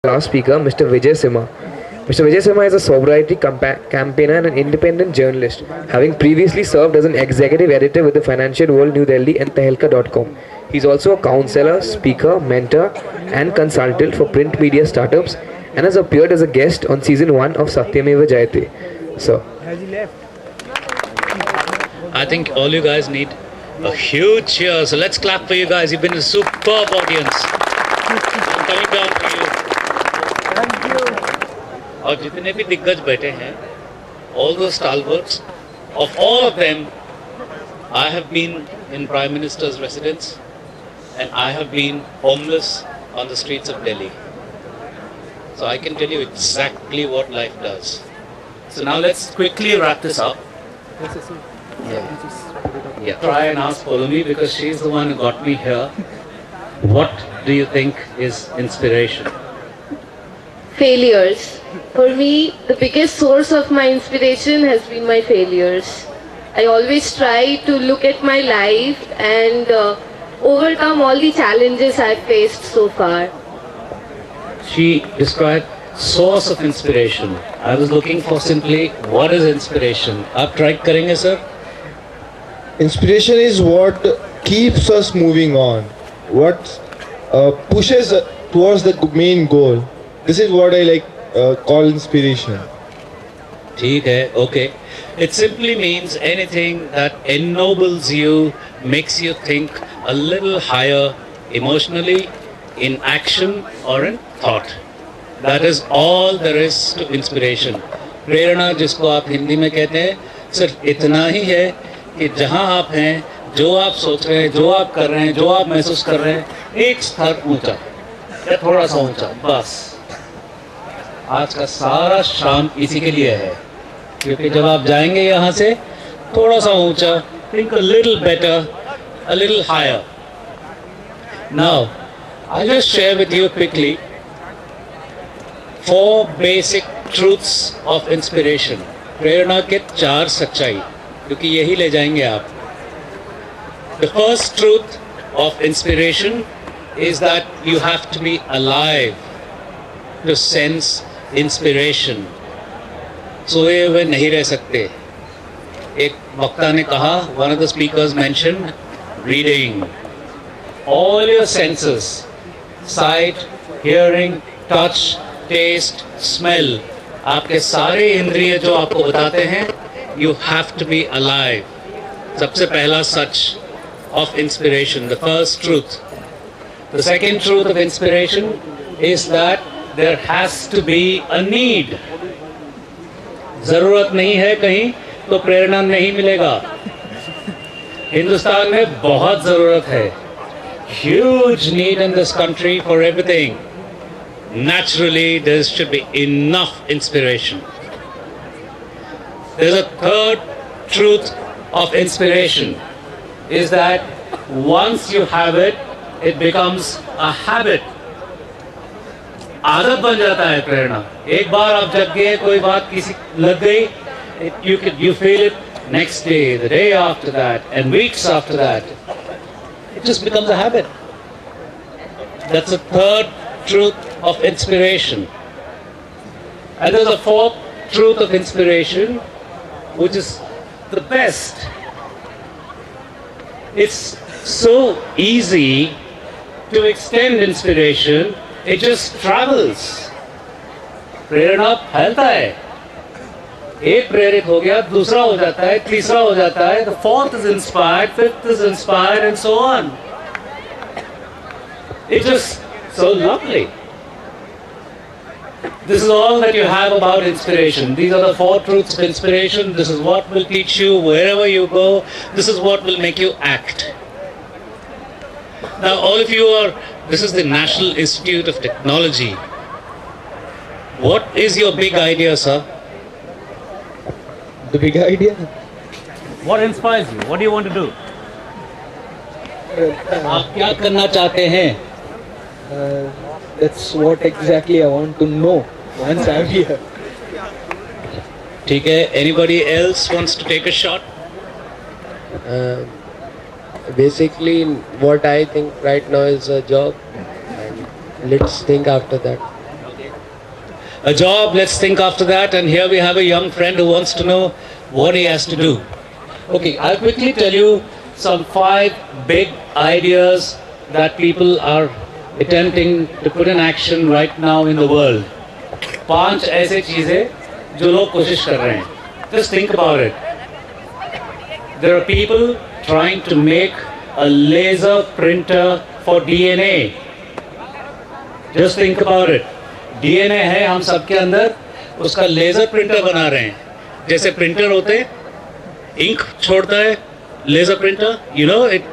last speaker, Mr. Vijay Sima. Mr. Vijay Sima is a sobriety campaigner and an independent journalist, having previously served as an executive editor with the Financial World New Delhi and Tehelka.com. He's also a counselor, speaker, mentor, and consultant for print media startups and has appeared as a guest on season 1 of Satyameva Jayate. So, I think all you guys need a huge cheer. So let's clap for you guys. You've been a superb audience. I'm coming down to you. Thank you. और जितने भी दिग्गज बैठे हैं, all those stalwarts, of all of them, I have been in Prime Minister's residence and I have been homeless on the streets of Delhi. So I can tell you exactly what life does. So now let's quickly wrap this up. Yeah, try and ask Polomi because she's the one who got me here. What do you think is inspiration? Failures. For me, the biggest source of my inspiration has been my failures. I always try to look at my life and overcome all the challenges I've faced so far. She described source of inspiration. I was looking for simply what is inspiration. आप try करेंगे sir? Inspiration is what keeps us moving on, what pushes towards the main goal. This is what I call inspiration. ठीक है, okay. It simply means anything that ennobles you, makes you think a little higher emotionally, in action or in thought. That is all there is to inspiration. प्रेरणा जिसको आप हिंदी में कहते हैं, सिर्फ इतना ही है कि जहाँ आप हैं, जो आप सोच रहे हैं, जो आप कर रहे हैं, जो आप महसूस कर रहे हैं, एक स्तर ऊंचा या थोड़ा सा ऊंचा, बस। आज का सारा शाम इसी के लिए है, क्योंकि जब आप जाएंगे यहाँ से थोड़ा सा ऊंचा, think a little better, a little higher. Now, I'll just share with you quickly 4 basic truths of inspiration. प्रेरणा के 4 सच्चाई, क्योंकि यही ले जाएंगे आप. The first truth of inspiration is that you have to be alive to sense inspiration. सोए हुए नहीं रह सकते. एक वक्ता ने कहा, one of the speakers mentioned reading. All your senses, sight, hearing, touch, taste, smell, आपके सारे इंद्रिय जो आपको बताते हैं, you have to be alive. सबसे पहला सच of inspiration, the first truth. The second truth of inspiration is that there has to be a need. जरूरत नहीं है कहीं तो प्रेरणा नहीं मिलेगा. हिंदुस्तान में बहुत जरूरत है. Huge need in this country for everything. Naturally, there should be enough inspiration. There's a third truth of inspiration, is that once you have it, it becomes a habit. आदत बन जाता है प्रेरणा. एक बार आप जग गए, कोई बात किसी लग गई, you feel it next day, the day after that, and weeks after that. It just becomes a habit. That's the third truth of inspiration. And there's a fourth truth of inspiration, which is the best. It's so easy to extend inspiration, it just travels. प्रेरणा फैलता है. एक प्रेरित हो गया, दूसरा हो जाता है, तीसरा हो जाता है, the fourth is inspired, fifth is inspired, and so on. It's just so lovely. This is all that you have about inspiration. These are the 4 truths of inspiration. This is what will teach you wherever you go. This is what will make you act. Now, all of you this is the National Institute of Technology. What is your big idea, sir? The big idea? What inspires you? What do you want to do? आप क्या करना चाहते हैं? That's what exactly I want to know once I'm here. ठीक है. Anybody else wants to take a shot? Basically, what I think right now is a job, and let's think after that. A job, let's think after that. And here we have a young friend who wants to know what he has to do. Okay, I'll quickly tell you some 5 big ideas that people are attempting to put in action right now in the world. 5 ऐसे चीजें जो लोग कोशिश कर रहे हैं. Just think about it. There are people trying to make a laser printer for DNA. Just think about it. DNA है हम सबके अंदर, उसका लेजर प्रिंटर बना रहे हैं. जैसे प्रिंटर होते हैं, इंक छोड़ता है, laser printer, you know, it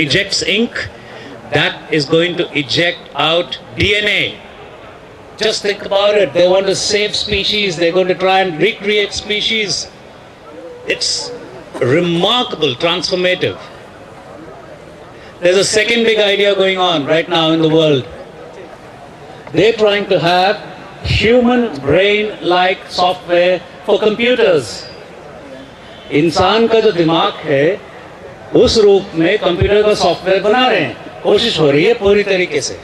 ejects ink. That is going to eject out DNA. Just think about it. They want to save species. They're going to try and recreate species. It's remarkable, transformative. There's a second big idea going on right now in the world. They're trying to have human brain-like software for computers. इंसान का जो दिमाग है उस रूप में computer का software बना रहे हैं. कोशिश हो रही है पूरी तरीके से.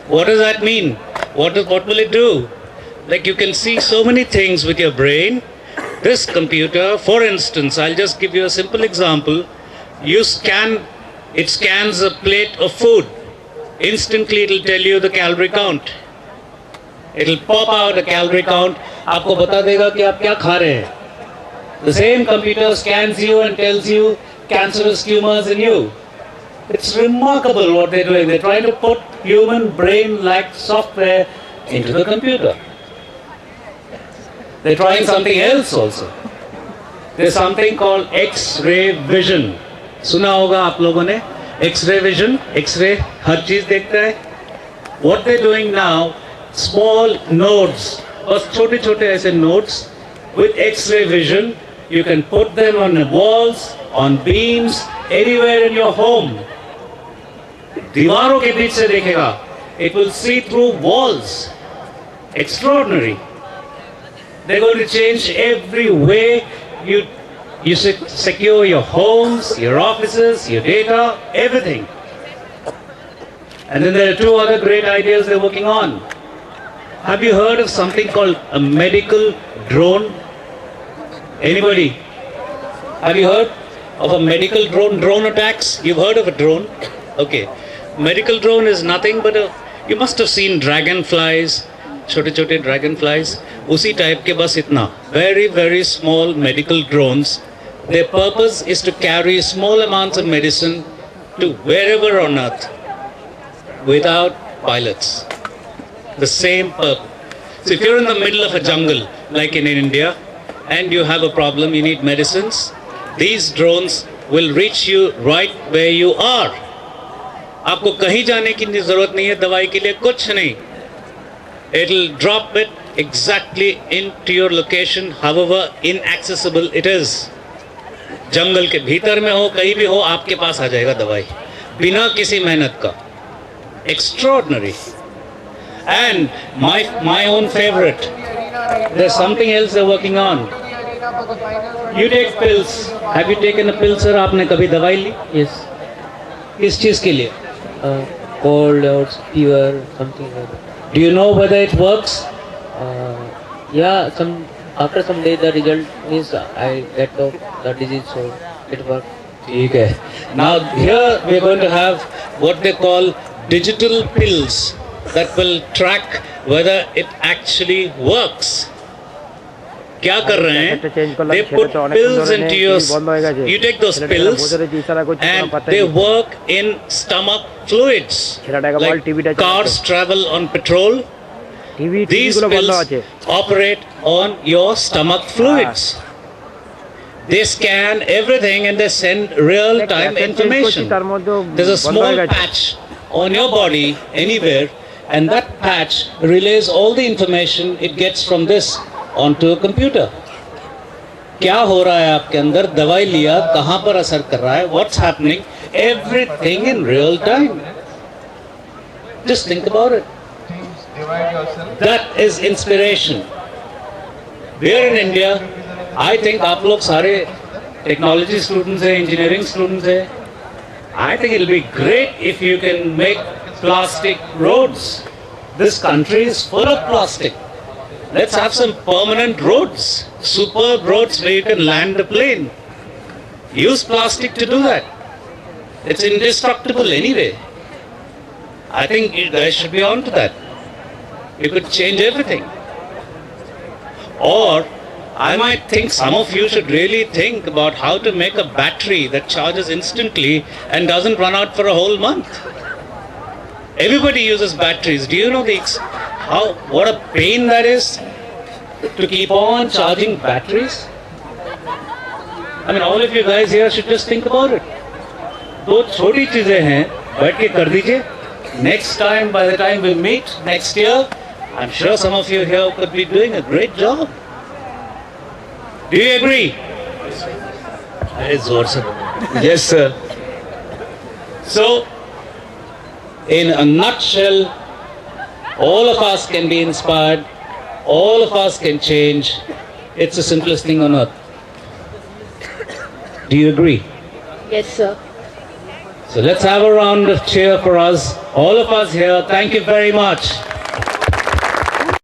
What does that mean? What will it do? Like you can see so many things with your brain. This computer, for instance, I'll just give you a simple example. It scans a plate of food. Instantly it'll tell you the calorie count. It'll pop out a calorie count. आपको बता देगा कि आप क्या खा रहे हैं. The same computer scans you and tells you cancerous tumors in you. It's remarkable what they're doing. They're trying to put human brain-like software into the computer. They're trying something else also. There's something called X-ray vision. सुना होगा आप लोगों ने X-ray vision. X-ray हर चीज देखता है. What they're doing now, small nodes, बस छोटे-छोटे ऐसे nodes with X-ray vision. You can put them on the walls, on beams, anywhere in your home. दीवारों के बीच से देखेगा. It will see through walls. Extraordinary. They're going to change every way you secure your homes, your offices, your data, everything. And then there are 2 other great ideas they're working on. Have you heard of something called a medical drone? Anybody? Have you heard of a medical drone? Drone attacks? You've heard of a drone? Okay. Medical drone is nothing but you must have seen dragonflies, छोटे-छोटे dragonflies. उसी type के बस इतना. Very, very small medical drones. Their purpose is to carry small amounts of medicine to wherever on earth without pilots. The same purpose. So if you're in the middle of a jungle, like in India, and you have a problem, you need medicines, these drones will reach you right where you are. आपको कहीं जाने की ज़रूरत नहीं है दवाई के लिए, कुछ नहीं. It'll drop it exactly into your location, however inaccessible it is. जंगल के भीतर में हो, कहीं भी हो, आपके पास आ जाएगा दवाई, बिना किसी मेहनत का. Extraordinary. And my own favorite, there's something else they're working on. You take pills. Have you taken a pill, sir? आपने कभी दवाई ली? Yes. किस चीज़ के लिए? Cold or fever, something like that. Do you know whether it works? Yeah, after some day the result means I get the disease, so it works. ठीक है. Now here we are going to have what they call digital pills that will track whether it actually works. क्या कर रहे हैं? They put pills into your. You take those pills and they work in stomach fluids. Like cars travel on petrol. These pills operate on your stomach fluids. They scan everything and they send real-time information. There's a small patch on your body anywhere, and that patch relays all the information it gets from this onto a computer. क्या हो रहा है आपके अंदर, दवाई लिया, कहाँ पर असर कर रहा है, what's happening, everything in real time. Just think about it. That is inspiration. We're in India. I think आप लोग सारे technology students हैं, engineering students हैं. I think it'll be great if you can make plastic roads. This country is full of plastic. Let's have some permanent roads, superb roads where you can land a plane. Use plastic to do that. It's indestructible anyway. I think you guys should be on to that. You could change everything. Or I might think some of you should really think about how to make a battery that charges instantly and doesn't run out for a whole month. Everybody uses batteries. Do you know what a pain that is to keep on charging batteries? I mean, all of you guys here should just think about it. दो छोटी चीजें हैं, बैठ के कर दीजिए. Next time, by the time we meet next year, I'm sure some of you here could be doing a great job. Do you agree? अरे जोर से. Yes, sir. So, in a nutshell, all of us can be inspired, all of us can change. It's the simplest thing on earth. Do you agree? Yes, sir. So let's have a round of cheer for us, all of us here. Thank you very much.